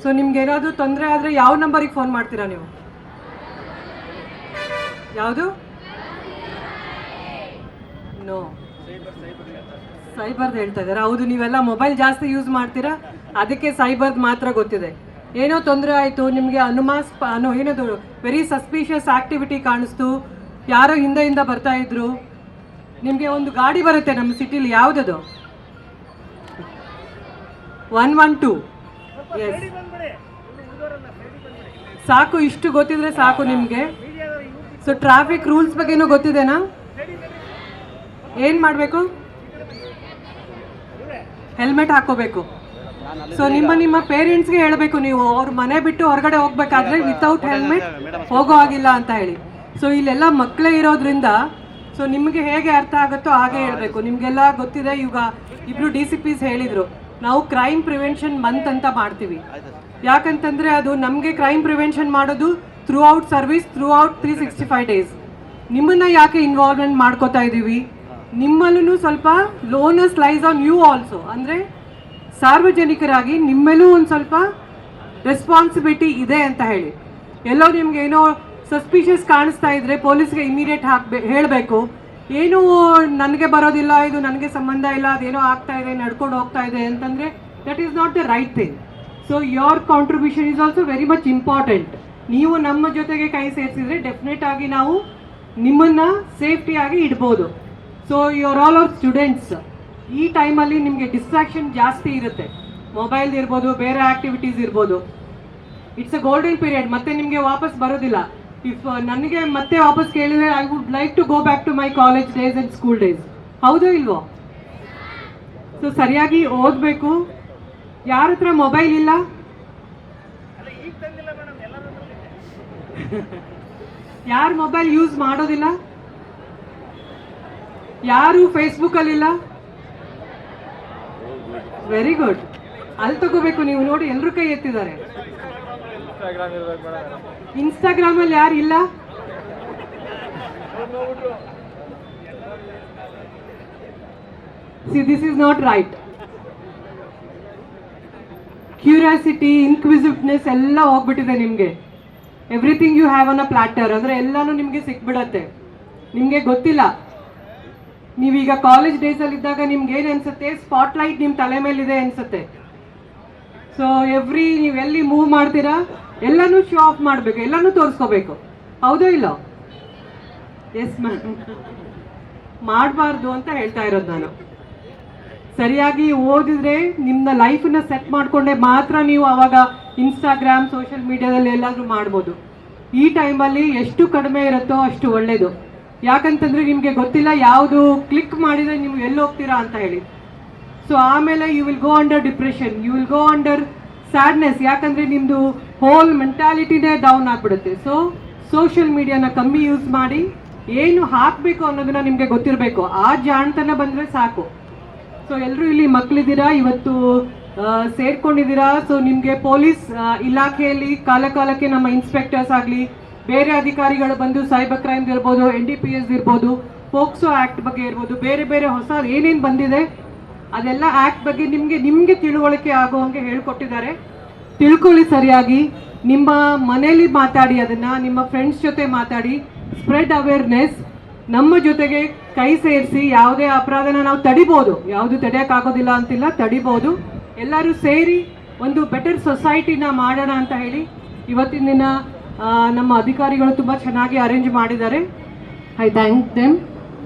So ನಿಮ್ಗೆ ಏನಾದರೂ ತೊಂದರೆ ಆದರೆ ಯಾವ ನಂಬರಿಗೆ ಫೋನ್ ಮಾಡ್ತೀರಾ ನೀವು? ಯಾವುದು? ನೋ, ಸೈಬರ್ದು ಹೇಳ್ತಾ ಇದ್ದಾರೆ. ಹೌದು, ನೀವೆಲ್ಲ ಮೊಬೈಲ್ ಜಾಸ್ತಿ ಯೂಸ್ ಮಾಡ್ತೀರಾ, ಅದಕ್ಕೆ ಸೈಬರ್ದು ಮಾತ್ರ ಗೊತ್ತಿದೆ. ಏನೋ ತೊಂದರೆ ಆಯಿತು, ನಿಮಗೆ ಏನದು ವೆರಿ ಸಸ್ಪಿಷಿಯಸ್ ಆ್ಯಕ್ಟಿವಿಟಿ ಕಾಣಿಸ್ತು, ಯಾರೋ ಹಿಂದೆ ಬರ್ತಾ ಇದ್ರು, ನಿಮಗೆ ಒಂದು ಗಾಡಿ ಬರುತ್ತೆ ನಮ್ಮ ಸಿಟಿಲಿ, ಯಾವುದದು? 112. ಎಸ್, ಸಾಕು, ಇಷ್ಟು ಗೊತ್ತಿದ್ರೆ ಸಾಕು ನಿಮಗೆ. ಸೊ ಟ್ರಾಫಿಕ್ ರೂಲ್ಸ್ ಬಗ್ಗೆನೂ ಗೊತ್ತಿದೆನಾ? ಏನು ಮಾಡಬೇಕು? ಹೆಲ್ಮೆಟ್ ಹಾಕೋಬೇಕು. ಸೊ ನಿಮ್ಮ ಪೇರೆಂಟ್ಸ್ಗೆ ಹೇಳಬೇಕು, ನೀವು ಅವ್ರ ಮನೆ ಬಿಟ್ಟು ಹೊರಗಡೆ ಹೋಗ್ಬೇಕಾದ್ರೆ ವಿತೌಟ್ ಹೆಲ್ಮೆಟ್ ಹೋಗೋ ಆಗಿಲ್ಲ ಅಂತ ಹೇಳಿ. ಸೊ ಇಲ್ಲೆಲ್ಲ ಮಕ್ಕಳೇ ಇರೋದ್ರಿಂದ ಸೊ ನಿಮಗೆ ಹೇಗೆ ಅರ್ಥ ಆಗುತ್ತೋ ಹಾಗೆ ಹೇಳಬೇಕು. ನಿಮಗೆಲ್ಲ ಗೊತ್ತಿದೆ, ಈಗ ಇಬ್ರು DCPs ಹೇಳಿದರು, ನಾವು ಕ್ರೈಮ್ ಪ್ರಿವೆನ್ಷನ್ ಮಂತ್ ಅಂತ ಮಾಡ್ತೀವಿ. ಯಾಕಂತಂದರೆ ಅದು ನಮಗೆ ಕ್ರೈಮ್ ಪ್ರಿವೆನ್ಷನ್ ಮಾಡೋದು through out service, through out 365 days. ನಿಮ್ಮನ್ನು ಯಾಕೆ ಇನ್ವಾಲ್ವ್ಮೆಂಟ್ ಮಾಡ್ಕೋತಾ ಇದ್ದೀವಿ? ನಿಮ್ಮಲ್ಲೂ ಸ್ವಲ್ಪ ಲೋನಸ್ ಲೈಸ್ ಆನ್ ಯು ಆಲ್ಸೋ. ಅಂದರೆ ಸಾರ್ವಜನಿಕರಾಗಿ ನಿಮ್ಮೆಲ್ಲೂ ಒಂದು ಸ್ವಲ್ಪ ರೆಸ್ಪಾನ್ಸಿಬಿಲಿಟಿ ಇದೆ ಅಂತ ಹೇಳಿ. ಎಲ್ಲೋ ನಿಮ್ಗೆ ಏನೋ ಸಸ್ಪಿಷಿಯಸ್ ಕಾಣಿಸ್ತಾ ಇದ್ರೆ ಪೊಲೀಸ್ಗೆ ಇಮಿಡಿಯೇಟ್ ಹೇಳಬೇಕು, ಏನೂ ನನಗೆ ಬರೋದಿಲ್ಲ, ಇದು ನನಗೆ ಸಂಬಂಧ ಇಲ್ಲ, ಅದೇನೋ ಆಗ್ತಾ ಇದೆ, ನಡ್ಕೊಂಡು ಹೋಗ್ತಾ ಇದೆ ಅಂತಂದರೆ that is not the right thing. So your contribution is also very much important. ನೀವು ನಮ್ಮ ಜೊತೆಗೆ ಕೈ ಸೇರಿಸಿದ್ರೆ ಡೆಫಿನೆಟ್ ಆಗಿ ನಾವು ನಿಮ್ಮನ್ನು ಸೇಫ್ಟಿಯಾಗಿ ಇಡ್ಬೋದು. So your all our students, ಈ ಟೈಮಲ್ಲಿ ನಿಮಗೆ ಡಿಸ್ಟ್ರಾಕ್ಷನ್ ಜಾಸ್ತಿ ಇರುತ್ತೆ, ಮೊಬೈಲ್ ಇರ್ಬೋದು, ಬೇರೆ ಆ್ಯಕ್ಟಿವಿಟೀಸ್ ಇರ್ಬೋದು. ಇಟ್ಸ್ ಅ ಗೋಲ್ಡನ್ ಪೀರಿಯಡ್, ಮತ್ತೆ ನಿಮಗೆ ವಾಪಸ್ ಬರೋದಿಲ್ಲ. ಇಫ್ ನನಗೆ ಮತ್ತೆ ವಾಪಸ್ ಕೇಳಿದರೆ I would like to go back to my college days and school days. ಹೌದೋ ಇಲ್ವೋ? ಸೊ ಸರಿಯಾಗಿ ಓದಬೇಕು. ಯಾರ ಹತ್ರ ಮೊಬೈಲ್ ಇಲ್ಲ? ಯಾರು ಮೊಬೈಲ್ ಯೂಸ್ ಮಾಡೋದಿಲ್ಲ? ಯಾರು ಫೇಸ್ಬುಕ್ಕಲ್ಲಿಲ್ಲ? ವೆರಿ ಗುಡ್, ಅಲ್ಲಿ ತಗೋಬೇಕು ನೀವು. ನೋಡಿ, ಎಲ್ಲರೂ ಕೈ ಎತ್ತಿದ್ದಾರೆ. ಇನ್ಸ್ಟಾಗ್ರಾಮಲ್ಲಿ ಯಾರು ಇಲ್ಲ? See, this is not right. Curiosity, inquisitiveness ಎಲ್ಲ ಹೋಗ್ಬಿಟ್ಟಿದೆ ನಿಮಗೆ. Everything you have on a platter, ಅಂದರೆ ಎಲ್ಲನೂ ನಿಮಗೆ ಸಿಕ್ಬಿಡತ್ತೆ. ನಿಮಗೆ ಗೊತ್ತಿಲ್ಲ. ನೀವೀಗ ಕಾಲೇಜ್ ಡೇಸಲ್ಲಿ ಇದ್ದಾಗ ನಿಮ್ಗೆ ಏನು ಅನ್ಸುತ್ತೆ? ಸ್ಪಾಟ್ಲೈಟ್ ನಿಮ್ಮ ತಲೆ ಮೇಲಿದೆ ಅನ್ಸುತ್ತೆ. ಸೊ ನೀವೆಲ್ಲಿ ಮೂವ್ ಮಾಡ್ತೀರಾ ಎಲ್ಲನೂ ಶೋ ಆಫ್ ಮಾಡಬೇಕು, ಎಲ್ಲನೂ ತೋರಿಸ್ಕೋಬೇಕು. ಹೌದೋ ಇಲ್ಲ? ಎಸ್ ಮ್ಯಾಮ್, ಮಾಡಬಾರ್ದು ಅಂತ ಹೇಳ್ತಾ ಇರೋದು ನಾನು. ಸರಿಯಾಗಿ ಓದಿದ್ರೆ ನಿಮ್ಮ ಲೈಫನ್ನ ಸೆಟ್ ಮಾಡಿಕೊಂಡೆ ಮಾತ್ರ ನೀವು ಆವಾಗ ಇನ್ಸ್ಟಾಗ್ರಾಮ್, ಸೋಷಿಯಲ್ ಮೀಡಿಯಾದಲ್ಲಿ ಎಲ್ಲಾದರೂ ಮಾಡ್ಬೋದು. ಈ ಟೈಮಲ್ಲಿ ಎಷ್ಟು ಕಡಿಮೆ ಇರುತ್ತೋ ಅಷ್ಟು ಒಳ್ಳೆಯದು. ಯಾಕಂತಂದರೆ ನಿಮಗೆ ಗೊತ್ತಿಲ್ಲ ಯಾವುದು ಕ್ಲಿಕ್ ಮಾಡಿದರೆ ನೀವು ಎಲ್ಲಿ ಹೋಗ್ತೀರಾ ಅಂತ ಹೇಳಿ. ಸೊ ಆಮೇಲೆ you will go under depression, you will go under sadness. ಯಾಕಂದರೆ ನಿಮ್ಮದು ಹೋಲ್ ಮೆಂಟಾಲಿಟಿನೇ ಡೌನ್ ಆಗಿಬಿಡುತ್ತೆ. ಸೊ ಸೋಷಿಯಲ್ ಮೀಡಿಯಾನ ಕಮ್ಮಿ ಯೂಸ್ ಮಾಡಿ, ಏನು ಹಾಕಬೇಕು ಅನ್ನೋದನ್ನ ನಿಮಗೆ ಗೊತ್ತಿರಬೇಕು. ಆ ಜಾಣತನ ಬಂದರೆ ಸಾಕು. ಸೊ ಎಲ್ಲರೂ ಇಲ್ಲಿ ಮಕ್ಕಳಿದ್ದೀರಾ, ಇವತ್ತು ಸೇರ್ಕೊಂಡಿದ್ದೀರಾ. ಸೊ ನಿಮಗೆ ಪೊಲೀಸ್ ಇಲಾಖೆಯಲ್ಲಿ ಕಾಲಕ್ಕೆ ನಮ್ಮ ಇನ್ಸ್ಪೆಕ್ಟರ್ಸ್ ಆಗಲಿ, ಬೇರೆ ಅಧಿಕಾರಿಗಳು ಬಂದು ಸೈಬರ್ ಕ್ರೈಮ್ ಇರ್ಬೋದು, NDPS ಇರ್ಬೋದು, ಪೋಕ್ಸೋ ಆ್ಯಕ್ಟ್ ಬಗ್ಗೆ ಇರ್ಬೋದು, ಬೇರೆ ಬೇರೆ ಹೊಸ ಏನೇನು ಬಂದಿದೆ ಅದೆಲ್ಲ ಆ್ಯಕ್ಟ್ ಬಗ್ಗೆ ನಿಮಗೆ ತಿಳುವಳಿಕೆ ಆಗುವಂಗೆ ಹೇಳ್ಕೊಟ್ಟಿದ್ದಾರೆ. ತಿಳ್ಕೊಳ್ಳಿ ಸರಿಯಾಗಿ. ನಿಮ್ಮ ಮನೇಲಿ ಮಾತಾಡಿ, ಅದನ್ನು ನಿಮ್ಮ ಫ್ರೆಂಡ್ಸ್ ಜೊತೆ ಮಾತಾಡಿ, ಸ್ಪ್ರೆಡ್ ಅವೇರ್ನೆಸ್. ನಮ್ಮ ಜೊತೆಗೆ ಕೈ ಸೇರಿಸಿ ಯಾವುದೇ ಅಪರಾಧನ ನಾವು ತಡಿಬೋದು. ಯಾವುದು ತಡೆಯೋಕ್ಕಾಗೋದಿಲ್ಲ ಅಂತಿಲ್ಲ, ತಡಿಬೋದು. ಎಲ್ಲರೂ ಸೇರಿ ಒಂದು ಬೆಟರ್ ಸೊಸೈಟಿನ ಮಾಡೋಣ ಅಂತ ಹೇಳಿ ಇವತ್ತಿನ ದಿನ ನಮ್ಮ ಅಧಿಕಾರಿಗಳು ತುಂಬ ಚೆನ್ನಾಗಿ ಅರೇಂಜ್ ಮಾಡಿದ್ದಾರೆ. I thank them.